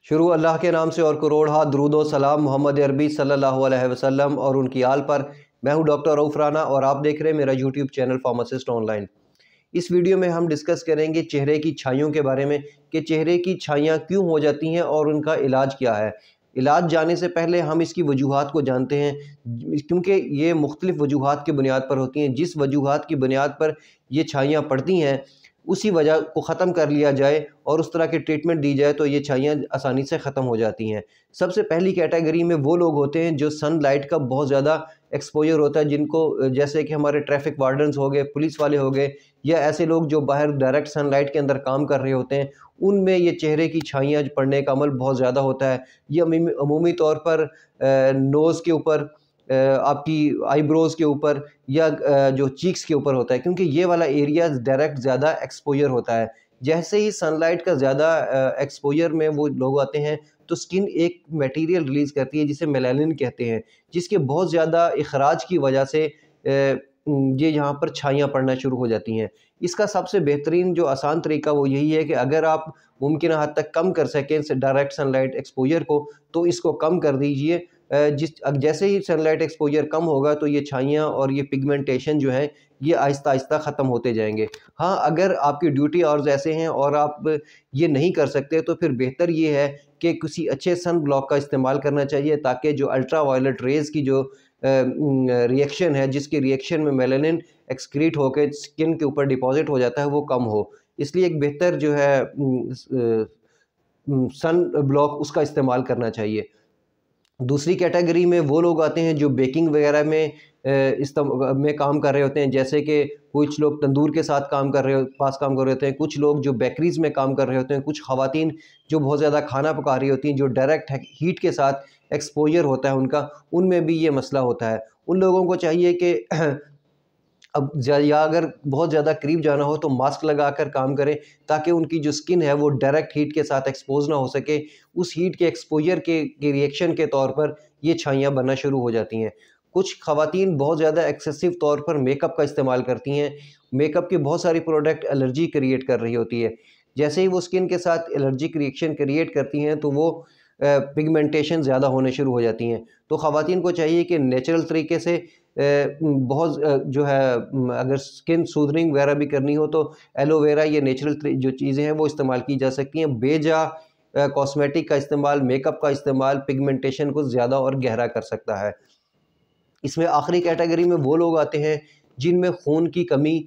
شروع اللہ کے نام سے اور کروڑ درود و سلام محمد عربی صلی اللہ علیہ وسلم اور ان کی آل پر۔ میں ہوں ڈاکٹر رؤف رانا اور آپ دیکھ رہے ہیں میرا YouTube channel pharmacist online. اس ویڈیو میں ہم ڈسکس کریں گے چہرے کی چھائیوں کے بارے میں کہ چہرے کی چھائیاں کیوں ہو جاتی ہیں اور ان کا علاج کیا ہے۔ علاج جانے سے پہلے ہم اس کی وجوہات کو جانتے ہیں، کیونکہ یہ مختلف وجوہات کی بنیاد پر ہوتی ہیں۔ جس وجوہات کی بنیاد پر یہ چھائیاں پڑتی ہیں اسی وجہ کو ختم کر لیا جائے اور اس طرح کے ٹریٹمنٹ دی جائے تو یہ چھائیاں آسانی سے ختم ہو جاتی ہیں۔ سب سے پہلی کیٹیگری میں وہ لوگ ہوتے ہیں جو سن لائٹ کا بہت زیادہ ایکسپوجر ہوتا ہے، جن کو جیسے کہ ہمارے ٹریفک وارڈنز ہو گئے، پولیس والے ہو گئے، یا ایسے لوگ جو باہر ڈائریکٹ سن لائٹ کے اندر کام کر رہے ہوتے ہیں، ان میں یہ چہرے کی چھائیاں پڑنے کا عمل بہت زیادہ ہوتا ہے۔ یہ عمومی طور پر نوز کے اوپر، آپ کی آئی بروز کے اوپر، یا جو چیکس کے اوپر ہوتا ہے، کیونکہ یہ والا ایریا ڈائریکٹ زیادہ ایکسپوجر ہوتا ہے۔ جیسے ہی سن لائٹ کا زیادہ ایکسپوجر میں وہ لوگ آتے ہیں تو سکن ایک میٹیریل ریلیز کرتی ہے جسے میلانن کہتے ہیں، جس کے بہت زیادہ اخراج کی وجہ سے یہ یہاں پر چھائیاں پڑنا شروع ہو جاتی ہیں۔ اس کا سب سے بہترین جو آسان طریقہ وہ یہی ہے کہ اگر آپ ممکنہ حد تک کم کر سکیں ڈائریکٹ سن لائٹ ایکسپوجر کو تو اس کو کم کر دیجئے۔ جیسے ہی سن لائٹ ایکسپوجر کم ہوگا تو یہ چھائیاں اور یہ پگمنٹیشن جو ہیں یہ آہستہ آہستہ ختم ہوتے جائیں گے۔ ہاں، اگر آپ کی ڈیوٹی آورز ایسے ہیں اور آپ یہ نہیں کر سکتے تو پھر بہتر یہ ہے کہ کسی اچھے سن بلاک کا استعمال کرنا چاہیے، تاکہ جو الٹرا وائلٹ ریز کی جو ریئیکشن ہے، جس کی ریئیکشن میں میلانن ایکسکریٹ ہو کے سکن کے اوپر ڈپازٹ ہو جاتا ہے، وہ کم ہو۔ اس لیے ایک بہتر جو ہے سن بلاک اس کا استعمال کرنا چاہیے۔ دوسری کیٹیگری میں وہ لوگ آتے ہیں جو بیکنگ وغیرہ میں کام کر رہے ہوتے ہیں، جیسے کہ کچھ لوگ تندور کے ساتھ کام کر رہے ہوتے ہیں، کچھ لوگ جو بیکریز میں کام کر رہے ہوتے ہیں، کچھ خواتین جو بہت زیادہ کھانا پکا رہی ہوتی ہیں، جو ڈائریکٹ ہیٹ کے ساتھ ایکسپوجر ہوتا ہے ان کا، ان میں بھی یہ مسئلہ ہوتا ہے۔ ان لوگوں کو چاہیے کہ یا اگر بہت زیادہ قریب جانا ہو تو ماسک لگا کر کام کریں، تاکہ ان کی جو سکن ہے وہ ڈائریکٹ ہیٹ کے ساتھ ایکسپوز نہ ہو سکے۔ اس ہیٹ کے ایکسپوجر کے ریئیکشن کے طور پر یہ چھائیاں بننا شروع ہو جاتی ہیں۔ کچھ خواتین بہت زیادہ ایکسیسو طور پر میک اپ کا استعمال کرتی ہیں۔ میک اپ کے بہت ساری پروڈکٹ الرجی کریٹ کر رہی ہوتی ہے۔ جیسے ہی وہ سکن کے ساتھ الرجک ریئیکشن کریٹ کرتی ہیں تو وہ پگمنٹیشن زیادہ ہونے شروع ہو جاتی ہیں۔ تو خواتین کو چاہیے کہ نیچرل طریقے سے بہت جو ہے، اگر سکن سودھننگ وغیرہ بھی کرنی ہو تو ایلو ویرا، یہ نیچرل جو چیزیں ہیں وہ استعمال کی جا سکتی ہیں۔ بے جا کاسمیٹک کا استعمال، میک اپ کا استعمال پگمنٹیشن کو زیادہ اور گہرا کر سکتا ہے۔ اس میں آخری کیٹیگری میں وہ لوگ آتے ہیں جن میں خون کی کمی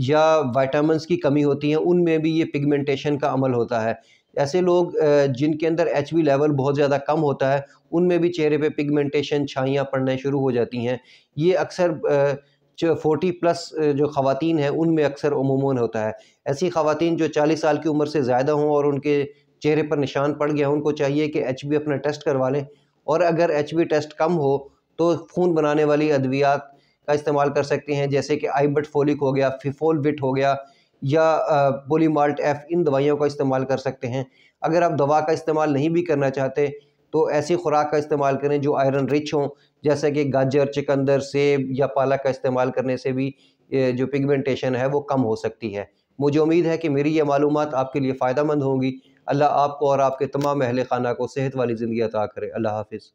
یا وائٹامنس کی کمی ہوتی ہیں، ان میں بھی یہ پگمنٹیشن کا عمل ہوتا ہے۔ ایسے لوگ جن کے اندر ایچ بی لیول بہت زیادہ کم ہوتا ہے، ان میں بھی چہرے پہ پگمنٹیشن، چھائیاں پڑنے شروع ہو جاتی ہیں۔ یہ اکثر 40+ جو خواتین ہیں ان میں اکثر عموماً ہوتا ہے۔ ایسی خواتین جو 40 سال کی عمر سے زیادہ ہوں اور ان کے چہرے پر نشان پڑ گیا، ان کو چاہیے کہ ایچ بی اپنا ٹیسٹ کروا لیں، اور اگر ایچ بی ٹیسٹ کم ہو تو خون بنانے والی ادویات کا استعمال کر سکتے ہیں، جیسے کہ آئی بٹ فولک ہو گیا، فیفول وٹ ہو گیا، یا پولی مالٹ ایف، ان دوائیوں کا استعمال کر سکتے ہیں۔ اگر آپ دوا کا استعمال نہیں بھی کرنا چاہتے تو ایسی خوراک کا استعمال کریں جو آئرن رچ ہوں، جیسے کہ گاجر، چقندر، سیب یا پالک کا استعمال کرنے سے بھی جو پگمنٹیشن ہے وہ کم ہو سکتی ہے۔ مجھے امید ہے کہ میری یہ معلومات آپ کے لیے فائدہ مند ہوں گی۔ اللہ آپ کو اور آپ کے تمام اہل خانہ کو صحت والی زندگی عطا کرے۔ اللہ حافظ۔